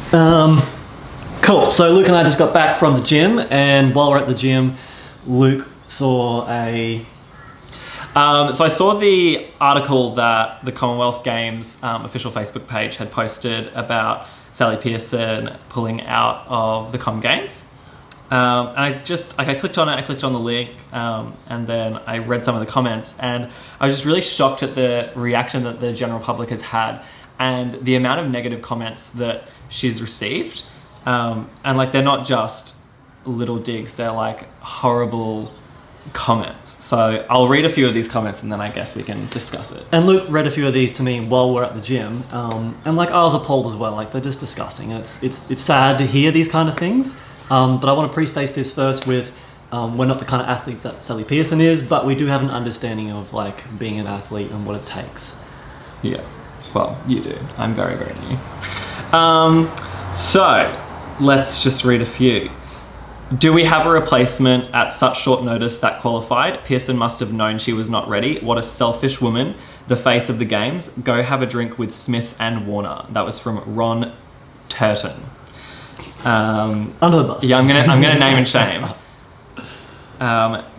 Cool, so Luke and I just got back from the gym, and while we're at the gym, Luke saw a... So I saw the article that the Commonwealth Games official Facebook page had posted about Sally Pearson pulling out of the Comm Games. And I clicked on it, I clicked on the link, and then I read some of the comments, and I was just really shocked at the reaction that the general public has had and the amount of negative comments that she's received. And like, they're not just little digs, they're like horrible comments. So I'll read a few of these comments and then I guess we can discuss it. And Luke read a few of these to me while we're at the gym, and like, I was appalled as well. Like, they're just disgusting, and it's sad to hear these kind of things. But I want to preface this first with, we're not the kind of athletes that Sally Pearson is, but we do have an understanding of like being an athlete and what it takes. Yeah, well, you do. I'm very, very new. So let's just read a few. Do we have a replacement at such short notice that qualified? Pearson must have known she was not ready. What a selfish woman. The face of the games. Go have a drink with Smith and Warner. That was from Ron Turton. Under the bus. Yeah, I'm gonna name and shame.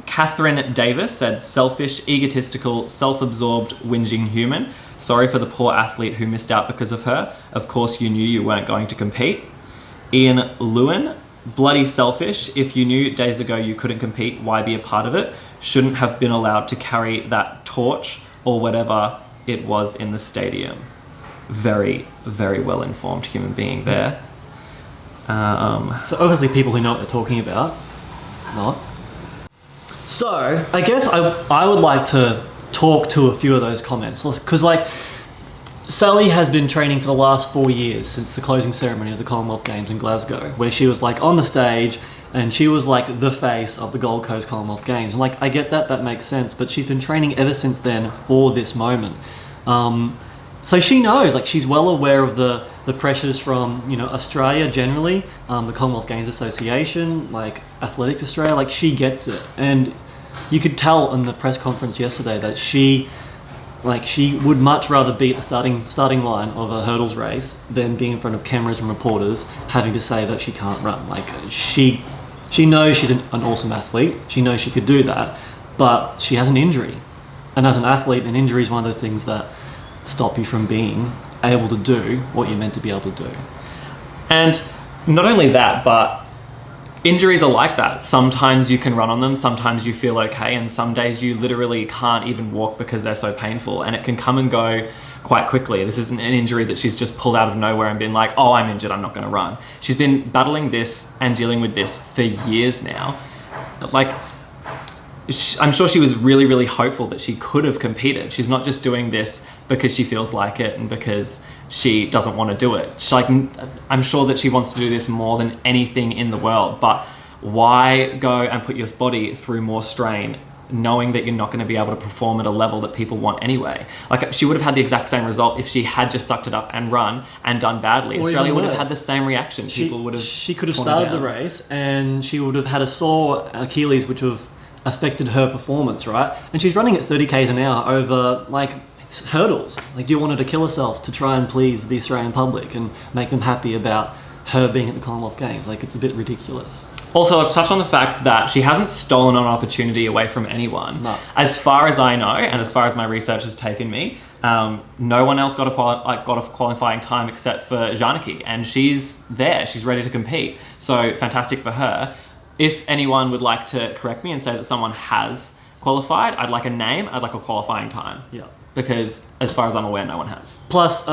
Catherine Davis said, selfish, egotistical, self-absorbed, whinging human. Sorry for the poor athlete who missed out because of her. Of course you knew you weren't going to compete. Ian Lewin, bloody selfish. If you knew days ago you couldn't compete, why be a part of it? Shouldn't have been allowed to carry that torch or whatever it was in the stadium. Very, very well informed human being there. So obviously people who know what they're talking about, not. So I guess I would like to talk to a few of those comments, because like, Sally has been training for the last 4 years since the closing ceremony of the Commonwealth Games in Glasgow, where she was like on the stage and she was like the face of the Gold Coast Commonwealth Games. And like, I get that makes sense, but she's been training ever since then for this moment. So she knows, like, she's well aware of the pressures from, you know, Australia generally, the Commonwealth Games Association, like Athletics Australia, like she gets it. And you could tell in the press conference yesterday that she would much rather be at the starting line of a hurdles race than being in front of cameras and reporters having to say that she can't run. Like, she knows she's an awesome athlete. She knows she could do that, but she has an injury. And as an athlete, an injury is one of the things that stop you from being able to do what you're meant to be able to do. And not only that, but injuries are like that. Sometimes you can run on them, sometimes you feel okay, and some days you literally can't even walk because they're so painful, and it can come and go quite quickly. This isn't an injury that she's just pulled out of nowhere and been like, oh, I'm injured, I'm not gonna run. She's been battling this and dealing with this for years now. Like, I'm sure she was really, really hopeful that she could have competed. She's not just doing this because she feels like it and because she doesn't want to do it. I'm sure that she wants to do this more than anything in the world, but why go and put your body through more strain knowing that you're not going to be able to perform at a level that people want anyway? Like, she would have had the exact same result if she had just sucked it up and run and done badly. Australia would have had the same reaction. She could have started the race and she would have had a sore Achilles, which would have affected her performance, right? And she's running at 30 k's an hour over like hurdles. Like, do you want her to kill herself to try and please the Australian public and make them happy about her being at the Commonwealth Games? Like, it's a bit ridiculous. Also, let's touch on the fact that she hasn't stolen an opportunity away from anyone. No. As far as I know, and as far as my research has taken me, no one else got a qualifying time except for Janaki, and she's there, she's ready to compete. So fantastic for her. If anyone would like to correct me and say that someone has qualified, I'd like a name, I'd like a qualifying time. Yeah. Because as far as I'm aware, no one has. Plus,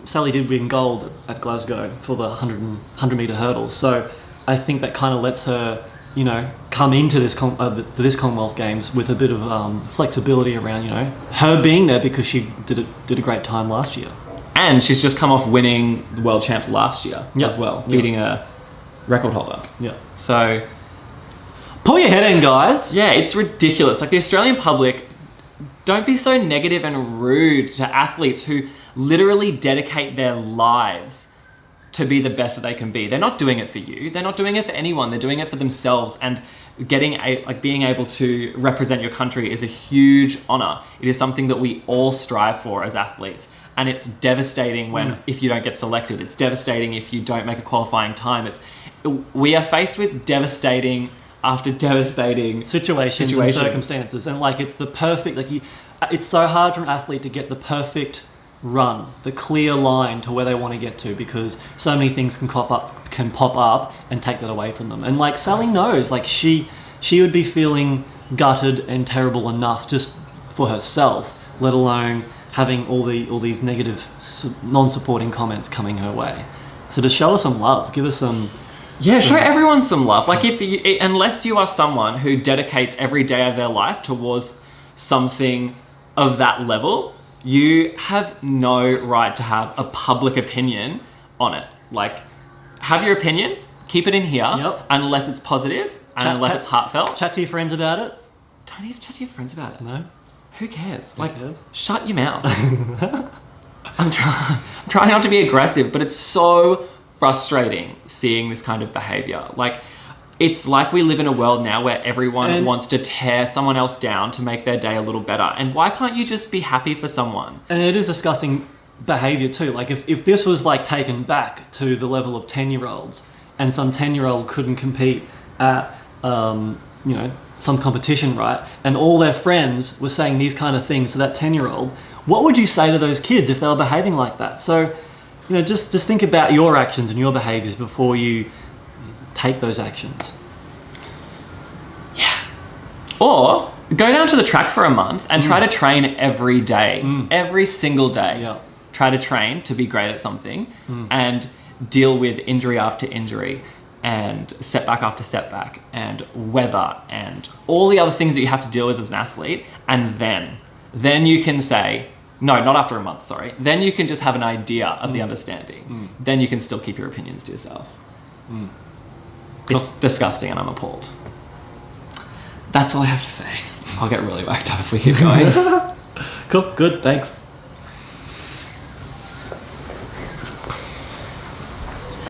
Sally did win gold at Glasgow for the 100 metre hurdles. So I think that kind of lets her, you know, come into this Commonwealth Games with a bit of flexibility around, you know, her being there because she did a great time last year. And she's just come off winning the world champs last year as well, beating a record holder. Yeah. So pull your head in, guys. Yeah, it's ridiculous. Like, the Australian public, don't be so negative and rude to athletes who literally dedicate their lives to be the best that they can be. They're not doing it for you. They're not doing it for anyone. They're doing it for themselves. And being able to represent your country is a huge honor. It is something that we all strive for as athletes. and it's devastating when if you don't get selected. It's devastating if you don't make a qualifying time. We are faced with devastating after devastating situations and circumstances, and like it's the perfect, it's so hard for an athlete to get the perfect run, the clear line to where they want to get to, because so many things can pop up and take that away from them. And like Sally knows, like she would be feeling gutted and terrible enough just for herself, let alone having all these negative non-supporting comments coming her way. So to show her some love, give her some show everyone some love. Like unless you are someone who dedicates every day of their life towards something of that level, you have no right to have a public opinion on it. Like, have your opinion, keep it in here, unless it's positive and unless it's heartfelt. Chat to your friends about it. Don't even chat to your friends about it. No. Who cares? Who cares? Shut your mouth. I'm trying not to be aggressive, but it's so frustrating seeing this kind of behavior. Like, it's like we live in a world now where everyone wants to tear someone else down to make their day a little better. And why can't you just be happy for someone? And it is disgusting behavior too. Like if this was like taken back to the level of 10-year-olds and some 10-year-old couldn't compete at, some competition, right? And all their friends were saying these kind of things to that 10-year-old, what would you say to those kids if they were behaving like that? So, just think about your actions and your behaviors before you take those actions. Yeah. Or go down to the track for a month and try to train every day, every single day. Yeah. Try to train to be great at something and deal with injury after injury and setback after setback and weather and all the other things that you have to deal with as an athlete. And then you can say, no, not after a month, sorry. Then you can just have an idea of the understanding. Then you can still keep your opinions to yourself. It's disgusting and I'm appalled. That's all I have to say. I'll get really whacked up if we keep going. Cool, good, thanks.